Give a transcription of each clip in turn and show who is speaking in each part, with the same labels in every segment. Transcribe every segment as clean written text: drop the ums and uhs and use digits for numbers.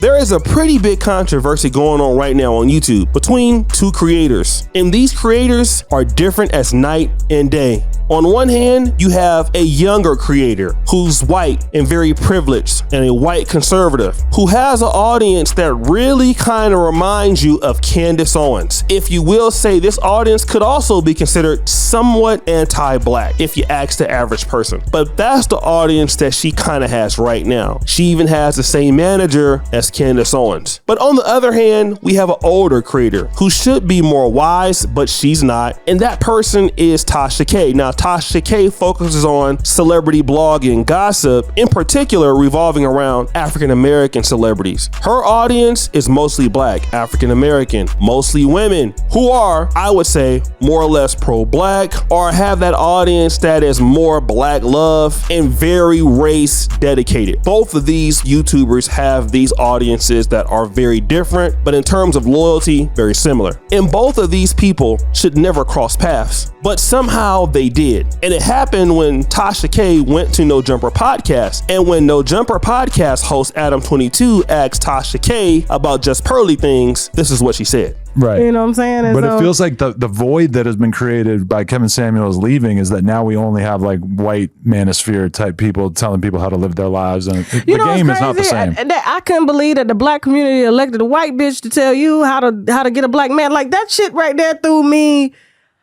Speaker 1: There is a pretty big controversy going on right now on YouTube between two creators, and these creators are different as night and day. On one hand, you have a younger creator who's white and very privileged and a white conservative who has an audience that really kind of reminds you of Candace Owens. If you will say, this audience could also be considered somewhat anti-black if you ask the average person. But that's the audience that she kind of has right now. She even has the same manager as Candace Owens. But on the other hand, we have an older creator who should be more wise, but she's not. And that person is Tasha K. Now, Tasha K focuses on celebrity blogging, gossip, in particular revolving around African-American celebrities. Her audience is mostly black, African-American, mostly women who are, I would say, more or less pro-black or have that audience that is more black love and very race dedicated. Both of these YouTubers have these audiences that are very different, but in terms of loyalty, very similar. And both of these people should never cross paths, but somehow they did. And it happened when Tasha K went to No Jumper Podcast. And when No Jumper Podcast host Adam22 asked Tasha K about Just Pearly Things, this is what she said.
Speaker 2: Right.
Speaker 3: You know what I'm saying? And
Speaker 2: but
Speaker 3: so,
Speaker 2: it feels like the void that has been created by Kevin Samuels leaving is that now we only have like white manosphere type people telling people how to live their lives. And the game is not the same.
Speaker 3: I couldn't believe that the black community elected a white bitch to tell you how to get a black man. Like that shit right there threw me.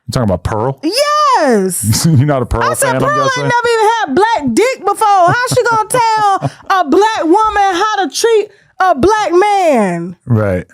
Speaker 2: You talking about Pearl?
Speaker 3: Yes.
Speaker 2: You're not a Pearl
Speaker 3: I said,
Speaker 2: fan,
Speaker 3: Pearl
Speaker 2: I'm
Speaker 3: ain't
Speaker 2: guessing?
Speaker 3: never even had black dick before. How she gonna tell a black woman how to treat a black man?
Speaker 2: Right.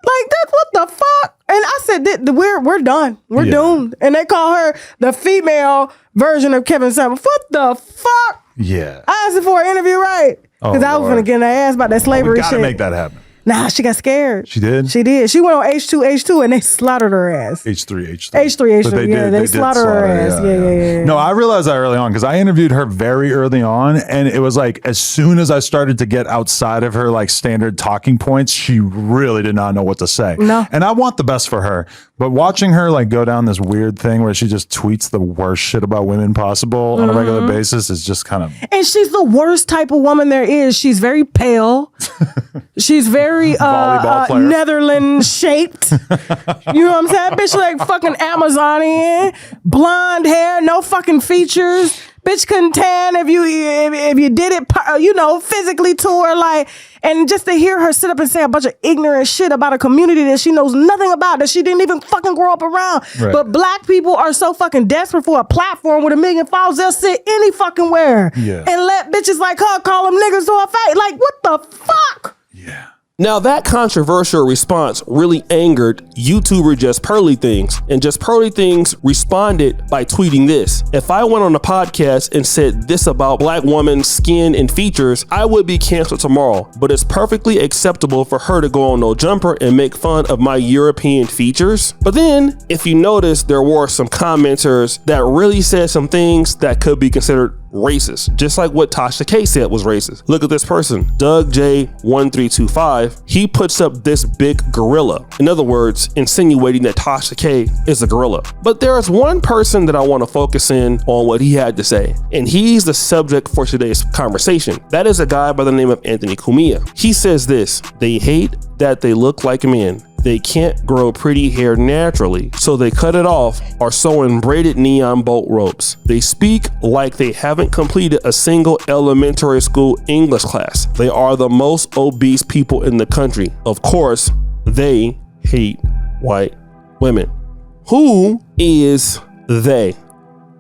Speaker 3: Like that, what the fuck? And I said, we're done. We're doomed. And they call her the female version of Kevin Samuels. What the fuck?
Speaker 2: Yeah.
Speaker 3: I asked her for an interview, right? Because I was gonna get in her ass about that slavery shit.
Speaker 2: We gotta make that happen.
Speaker 3: Nah, she got scared.
Speaker 2: She did?
Speaker 3: She did. She went on H2 and they slaughtered her ass.
Speaker 2: H3.
Speaker 3: But they slaughtered her ass. Yeah.
Speaker 2: No, I realized that early on because I interviewed her very early on, and it was like as soon as I started to get outside of her like standard talking points, she really did not know what to say.
Speaker 3: No.
Speaker 2: And I want the best for her, but watching her like go down this weird thing where she just tweets the worst shit about women possible on a regular basis is just kind of.
Speaker 3: And she's the worst type of woman there is. She's very pale. She's very Netherlands shaped. You know what I'm saying? Bitch like fucking Amazonian, blonde hair, no fucking features. Bitch couldn't tan if you did it, physically to her. Like, and just to hear her sit up and say a bunch of ignorant shit about a community that she knows nothing about, that she didn't even fucking grow up around. Right. But black people are so fucking desperate for a platform with 1 million followers, they'll sit any fucking where and let bitches like her call them niggas to her face. Like, what the fuck?
Speaker 2: Yeah.
Speaker 1: Now that controversial response really angered YouTuber JustPearlyThings, and JustPearlyThings responded by tweeting this: if I went on a podcast and said this about black women's skin and features, I would be canceled tomorrow, but it's perfectly acceptable for her to go on No Jumper and make fun of my European features. But then, if you notice, there were some commenters that really said some things that could be considered racist, just like what Tasha K said was racist. Look at this person, Doug J1325. He puts up this big gorilla. In other words, insinuating that Tasha K is a gorilla. But there is one person that I want to focus in on what he had to say, and he's the subject for today's conversation. That is a guy by the name of Anthony Kuma. He says this: they hate that they look like men. They can't grow pretty hair naturally, so they cut it off or sew in braided neon bolt ropes. They speak like they haven't completed a single elementary school English class. They are the most obese people in the country. Of course, they hate white women. Who is they?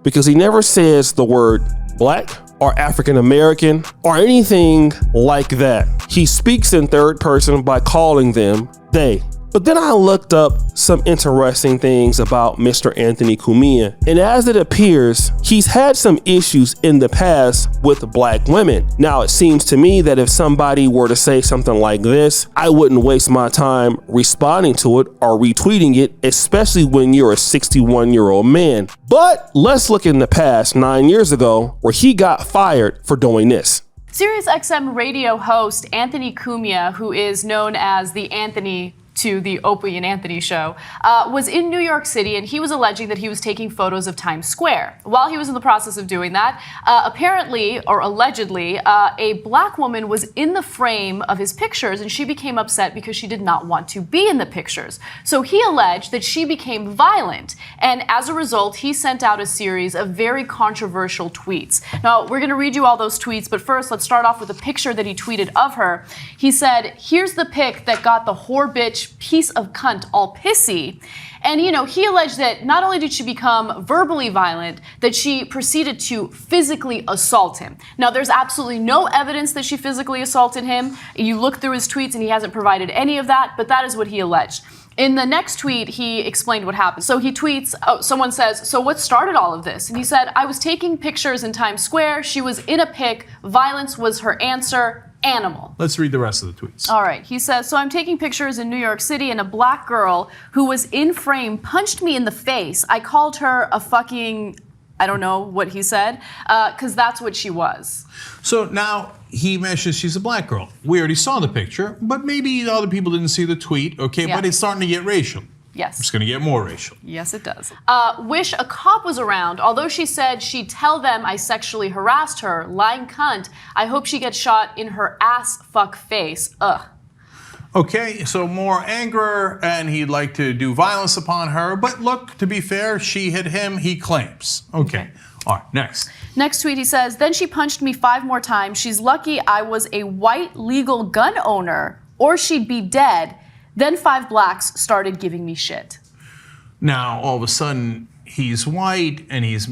Speaker 1: Because he never says the word black or African American or anything like that. He speaks in third person by calling them they. But then I looked up some interesting things about Mr. Anthony Kuma, and as it appears, he's had some issues in the past with black women. Now, it seems to me that if somebody were to say something like this, I wouldn't waste my time responding to it or retweeting it, especially when you're a 61-year-old man. But let's look in the past 9 years ago, where he got fired for doing this.
Speaker 4: SiriusXM radio host Anthony Kuma, who is known as the Anthony to the Opie and Anthony show, was in New York City, and he was alleging that he was taking photos of Times Square. While he was in the process of doing that, apparently, or allegedly, a black woman was in the frame of his pictures, and she became upset because she did not want to be in the pictures. So he alleged that she became violent, and as a result, he sent out a series of very controversial tweets. Now, we're going to read you all those tweets, but first, let's start off with a picture that he tweeted of her. He said, "Here's the pic that got the whore bitch piece of cunt all pissy." And, you know, he alleged that not only did she become verbally violent, that she proceeded to physically assault him. Now, there's absolutely no evidence that she physically assaulted him. You look through his tweets and he hasn't provided any of that, but that is what he alleged. In the next tweet, he explained what happened. So he tweets, someone says, "So what started all of this?" And he said, "I was taking pictures in Times Square. She was in a pic. Violence was her answer. Animal."
Speaker 5: Let's read the rest of the tweets.
Speaker 4: All right. He says, "So I'm taking pictures in New York City, and a black girl who was in frame punched me in the face. I called her a fucking," I don't know what he said, because that's what she was.
Speaker 5: So now he mentions she's a black girl. We already saw the picture, but maybe other people didn't see the tweet, okay?
Speaker 4: Yeah.
Speaker 5: But it's starting to get racial.
Speaker 4: Yes.
Speaker 5: It's going to get more racial.
Speaker 4: Yes, it does. "Wish a cop was around. Although she said she'd tell them I sexually harassed her. Lying cunt. I hope she gets shot in her ass fuck face. Ugh."
Speaker 5: Okay, so more anger, and he'd like to do violence upon her. But look, to be fair, she hit him, he claims. Okay. All right, next.
Speaker 4: Next tweet, he says, "Then she punched me 5 more times. She's lucky I was a white legal gun owner, or she'd be dead. Then 5 blacks started giving me shit."
Speaker 5: Now, all of a sudden, he's white, and he's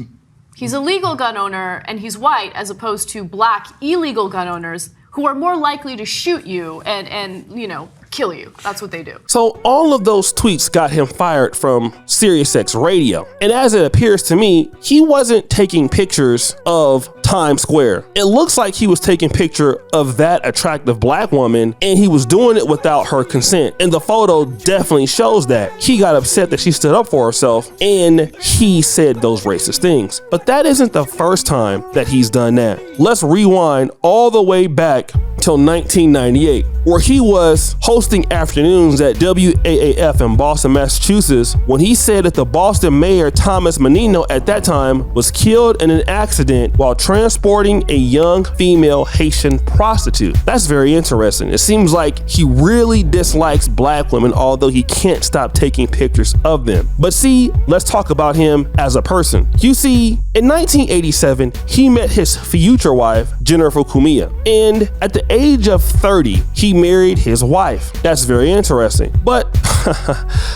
Speaker 4: a legal gun owner, and he's white, as opposed to black illegal gun owners who are more likely to shoot you and you know, kill you. That's what they do.
Speaker 1: So all of those tweets got him fired from SiriusX Radio. And as it appears to me, he wasn't taking pictures of Times Square. It looks like he was taking a picture of that attractive black woman, and he was doing it without her consent. And the photo definitely shows that. He got upset that she stood up for herself, and he said those racist things. But that isn't the first time that he's done that. Let's rewind all the way back till 1998, where he was hosting afternoons at WAAF in Boston, Massachusetts, when he said that the Boston mayor, Thomas Menino, at that time was killed in an accident while transporting a young female Haitian prostitute. That's very interesting. It seems like he really dislikes black women, although he can't stop taking pictures of them. But see, let's talk about him as a person. You see, in 1987, he met his future wife, Jennifer Kuma, and at the age of 30, he married his wife. That's very interesting. But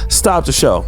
Speaker 1: stop the show.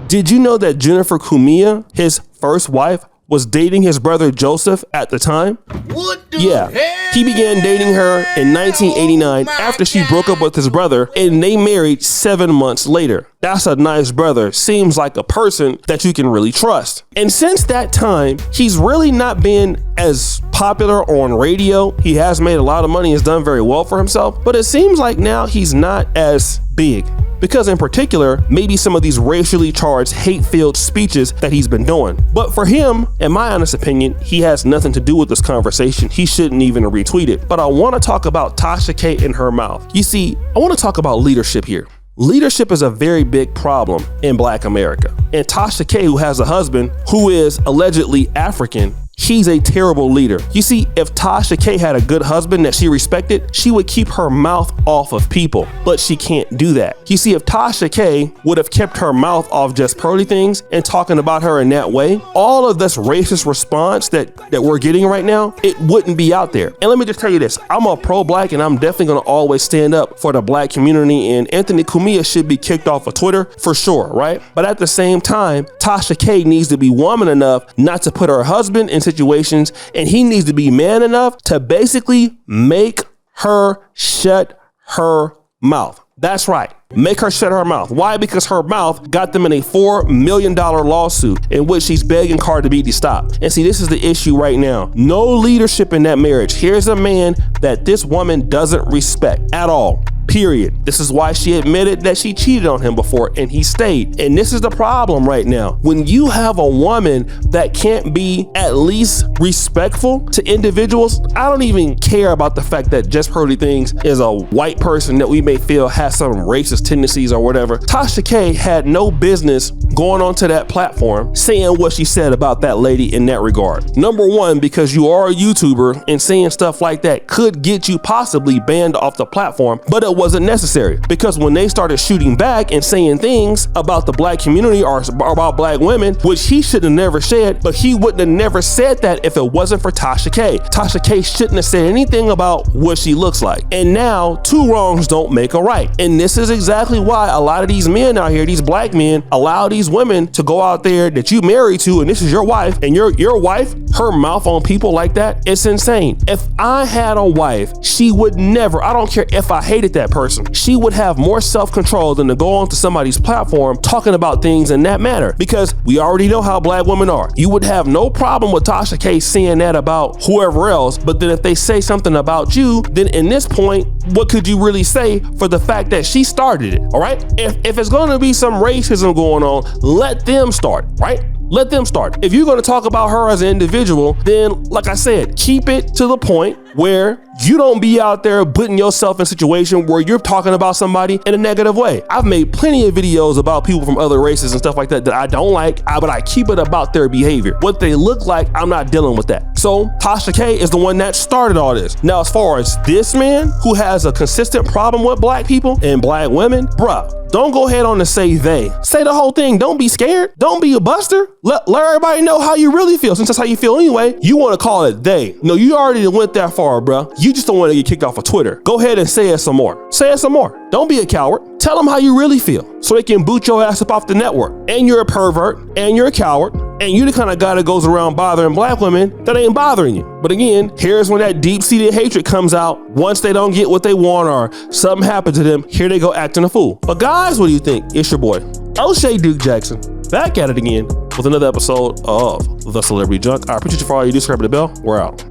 Speaker 1: Did you know that Jennifer Kuma, his first wife, was dating his brother Joseph at the time?
Speaker 6: What the
Speaker 1: Yeah,
Speaker 6: hell?
Speaker 1: he began dating her in 1989 after she broke up with his brother, and they married 7 months later. That's a nice brother. Seems like a person that you can really trust. And since that time, he's really not been as popular on radio. He has made a lot of money, has done very well for himself, but it seems like now he's not as big. Because in particular, maybe some of these racially charged, hate-filled speeches that he's been doing. But for him, in my honest opinion, he has nothing to do with this conversation. He shouldn't even retweet it. But I want to talk about Tasha K in her mouth. You see, I want to talk about leadership here. Leadership is a very big problem in Black America. And Tasha K, who has a husband who is allegedly African, he's a terrible leader. You see, if Tasha K had a good husband that she respected, she would keep her mouth off of people, but she can't do that. You see, if Tasha K would have kept her mouth off Just Pearly Things and talking about her in that way, all of this racist response that we're getting right now, it wouldn't be out there. And let me just tell you this, I'm a pro-black and I'm definitely gonna always stand up for the black community, and Anthony Kuma should be kicked off of Twitter for sure, right? But at the same time, Tasha K needs to be woman enough not to put her husband in situations, and he needs to be man enough to basically make her shut her mouth. That's right. Make her shut her mouth. Why? Because her mouth got them in a $4 million lawsuit in which she's begging Cardi B to stop. And see, this is the issue right now. No leadership in that marriage. Here's a man that this woman doesn't respect at all. period. This is why she admitted that she cheated on him before and he stayed. And this is the problem right now. When you have a woman that can't be at least respectful to individuals, I don't even care about the fact that Just Pearly Things is a white person that we may feel has some racist tendencies or whatever. Tasha K had no business going onto that platform saying what she said about that lady in that regard. Number one, because you are a YouTuber and saying stuff like that could get you possibly banned off the platform, but it wasn't necessary because when they started shooting back and saying things about the black community or about black women, which he should have never said, but he wouldn't have never said that if it wasn't for Tasha K. Tasha K shouldn't have said anything about what she looks like. And now two wrongs don't make a right. And this is exactly why a lot of these men out here, these black men, allow these women to go out there that you married to and this is your wife, and your wife, her mouth on people like that, it's insane. If I had a wife, she would never, I don't care if I hated that person, she would have more self-control than to go onto somebody's platform talking about things in that manner, because we already know how black women are. You would have no problem with Tasha K saying that about whoever else, but then if they say something about you, then in this point, what could you really say for the fact that she started it, all right? If it's gonna be some racism going on, let them start, right? Let them start. If you're going to talk about her as an individual, then like I said, keep it to the point where you don't be out there putting yourself in a situation where you're talking about somebody in a negative way. I've made plenty of videos about people from other races and stuff like that that I don't like, but I keep it about their behavior. What they look like, I'm not dealing with that. So Tasha K is the one that started all this. Now, as far as this man who has a consistent problem with black people and black women, bruh, don't go ahead on to say they. Say the whole thing. Don't be scared. Don't be a buster. Let everybody know how you really feel. Since that's how you feel anyway, you want to call it they. No, you already went that far, bro. You just don't want to get kicked off of Twitter. Go ahead and say it some more. Say it some more. Don't be a coward. Tell them how you really feel so they can boot your ass up off the network. And you're a pervert and you're a coward and you're the kind of guy that goes around bothering black women that ain't bothering you. But again, here's when that deep-seated hatred comes out. Once they don't get what they want or something happened to them, here they go acting a fool. But guys, what do you think? It's your boy, O'Shea Duke Jackson, back at it again with another episode of The Celebrity Junk. I appreciate you for all you do. Subscribe to the bell. We're out.